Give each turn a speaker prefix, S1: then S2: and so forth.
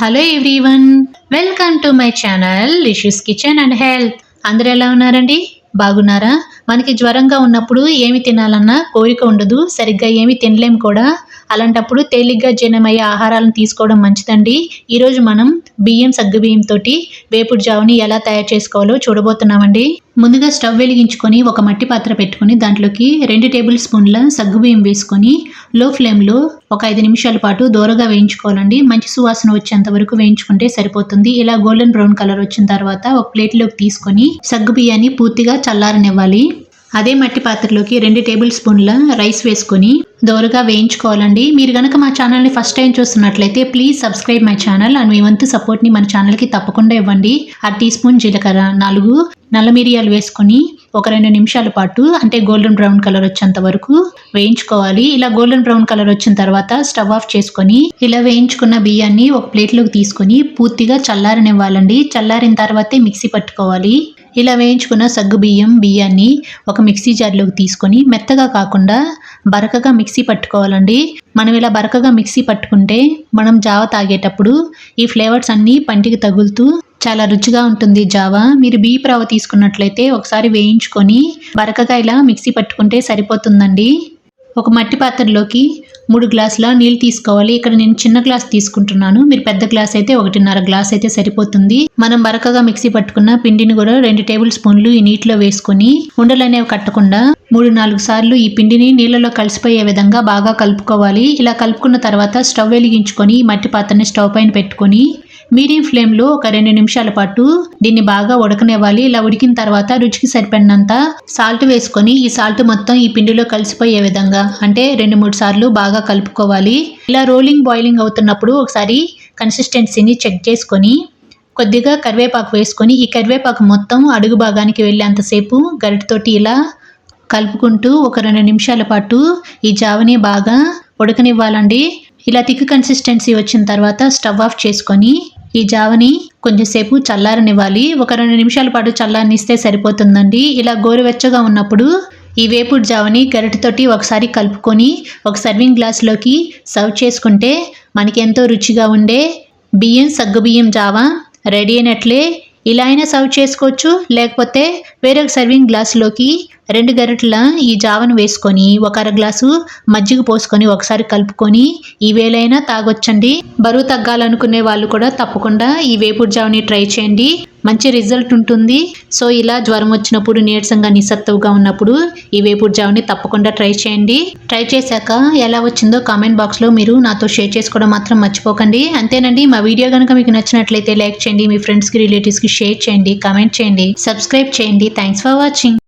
S1: Hello everyone, welcome to my channel luscious kitchen and health. అందరూ ఎలా ఉన్నారండి? బాగున్నారా? మనకి జ్వరంగా ఉన్నప్పుడు ఏమి తినాలన్నా కోరిక ఉండదు, సరిగ్గా ఏమి తినలేం కూడా. అలాంటప్పుడు తేలిగ్గా జీర్ణమయ్యే ఆహారాలను తీసుకోవడం మంచిదండి. ఈరోజు మనం సగ్గుబియ్యం తోటి వేపుడు జావని ఎలా తయారు చేసుకోవాలో చూడబోతున్నామండి. ముందుగా స్టవ్ వెలిగించుకొని ఒక మట్టి పాత్ర పెట్టుకొని దాంట్లోకి 2 టేబుల్ స్పూన్ల సగ్గుబియ్యం వేసుకొని లో ఫ్లేమ్లో ఒక 5 నిమిషాల పాటు దూరగా వేయించుకోవాలండి. మంచి సువాసన వచ్చేంత వరకు వేయించుకుంటే సరిపోతుంది. ఇలా గోల్డెన్ బ్రౌన్ కలర్ వచ్చిన తర్వాత ఒక ప్లేట్లోకి తీసుకొని సగ్గుబియ్యాన్ని పూర్తిగా చల్లారనివ్వాలి. అదే మట్టి పాత్రలోకి 2 టేబుల్ స్పూన్ల రైస్ వేసుకొని దోరగా వేయించుకోవాలండి. మీరు కనుక మా ఛానల్ని ఫస్ట్ టైం చూస్తున్నట్లయితే please subscribe my channel and మీ వంతు సపోర్ట్ని మన ఛానల్కి తప్పకుండా ఇవ్వండి. 1 టీ స్పూన్ జీలకర్ర, 4 నల్ల మిరియాలు వేసుకొని ఒక 2 నిమిషాల పాటు అంటే గోల్డెన్ బ్రౌన్ కలర్ వచ్చేంత వరకు వేయించుకోవాలి. ఇలా గోల్డెన్ బ్రౌన్ కలర్ వచ్చిన తర్వాత స్టవ్ ఆఫ్ చేసుకొని ఇలా వేయించుకున్న బియ్యాన్ని ఒక ప్లేట్లోకి తీసుకొని పూర్తిగా చల్లారనివ్వాలండి. చల్లారిన తర్వాతే మిక్సీ పట్టుకోవాలి. ఇలా వేయించుకున్న బియ్యాన్ని ఒక మిక్సీ జార్లోకి తీసుకొని మెత్తగా కాకుండా బరకగా మిక్సీ పట్టుకోవాలండి. మనం ఇలా బరకగా మిక్సీ పట్టుకుంటే మనం జావ తాగేటప్పుడు ఈ ఫ్లేవర్స్ అన్నీ పంటికి తగులుతూ చాలా రుచిగా ఉంటుంది జావ. మీరు బియ్యపు రవ్వ తీసుకున్నట్లయితే ఒకసారి వేయించుకొని బరకగా ఇలా మిక్సీ పట్టుకుంటే సరిపోతుందండి. ఒక మట్టి పాత్రలోకి 3 గ్లాసుల నీళ్ళు తీసుకోవాలి. ఇక్కడ నేను చిన్న గ్లాస్ తీసుకుంటున్నాను. మీరు పెద్ద గ్లాస్ అయితే 1.5 గ్లాస్ అయితే సరిపోతుంది. మనం బరకగా మిక్సీ పట్టుకున్న పిండిని కూడా 2 టేబుల్ స్పూన్లు ఈ నీటిలో వేసుకొని ఉండలు అనేవి కట్టకుండా 3-4 సార్లు ఈ పిండిని నీళ్ళలో కలిసిపోయే విధంగా బాగా కలుపుకోవాలి. ఇలా కలుపుకున్న తర్వాత స్టవ్ వెలిగించుకొని మట్టి పాత్రని స్టవ్ పైన పెట్టుకొని మీడియం ఫ్లేమ్లో ఒక 2 నిమిషాల పాటు దీన్ని బాగా ఉడకనివ్వాలి. ఇలా ఉడికిన తర్వాత రుచికి సరిపడినంత సాల్ట్ వేసుకొని ఈ సాల్ట్ మొత్తం ఈ పిండిలో కలిసిపోయే విధంగా అంటే 2-3 సార్లు బాగా కలుపుకోవాలి. ఇలా రోలింగ్ బాయిలింగ్ అవుతున్నప్పుడు ఒకసారి కన్సిస్టెన్సీని చెక్ చేసుకొని కొద్దిగా కరివేపాకు వేసుకొని ఈ కరివేపాకు మొత్తం అడుగు భాగానికి వెళ్ళేంతసేపు గరిటెతోటి ఇలా కలుపుకుంటూ ఒక 2 నిమిషాల పాటు ఈ జావని బాగా ఉడకనివ్వాలండి. ఇలా థిక్ కన్సిస్టెన్సీ వచ్చిన తర్వాత స్టవ్ ఆఫ్ చేసుకొని ఈ జావని కొంచెంసేపు చల్లారనివ్వాలి. ఒక 2 నిమిషాల పాటు చల్లారనిస్తే సరిపోతుందండి. ఇలా గోరువెచ్చగా ఉన్నప్పుడు ఈ వేపుడు జావని గరిటెతోటి ఒకసారి కలుపుకొని ఒక సర్వింగ్ గ్లాస్లోకి సర్వ్ చేసుకుంటే మనకి ఎంతో రుచిగా ఉండే సగ్గుబియ్యం జావ రెడీ అయినట్లే. ఇలా అయినా సర్వ్ చేసుకోవచ్చు, లేకపోతే వేరొక సర్వింగ్ గ్లాసులోకి 2 గరిటెల ఈ జావను వేసుకొని ఒక 1/2 గ్లాసు మజ్జిగ పోసుకొని ఒకసారి కలుపుకొని ఈ వేలైనా తాగొచ్చండి. బరువు తగ్గాలనుకునే వాళ్ళు కూడా తప్పకుండా ఈ వేపుడు జావని ట్రై చేయండి, మంచి రిజల్ట్ ఉంటుంది. సో ఇలా జ్వరం వచ్చినప్పుడు, నీరసంగా నిస్సత్తువుగా ఉన్నప్పుడు ఈ వేపుడు జావని తప్పకుండా ట్రై చేయండి. ట్రై చేశాక ఎలా వచ్చిందో కామెంట్ బాక్స్లో మీరు నాతో షేర్ చేసుకోవడం మాత్రం మర్చిపోకండి. అంతేనండి, మా వీడియో కనుక మీకు నచ్చినట్లయితే లైక్ చేయండి, మీ ఫ్రెండ్స్కి రిలేటివ్స్కి షేర్ చేయండి, కామెంట్ చేయండి, సబ్స్క్రైబ్ చేయండి. Thanks for watching.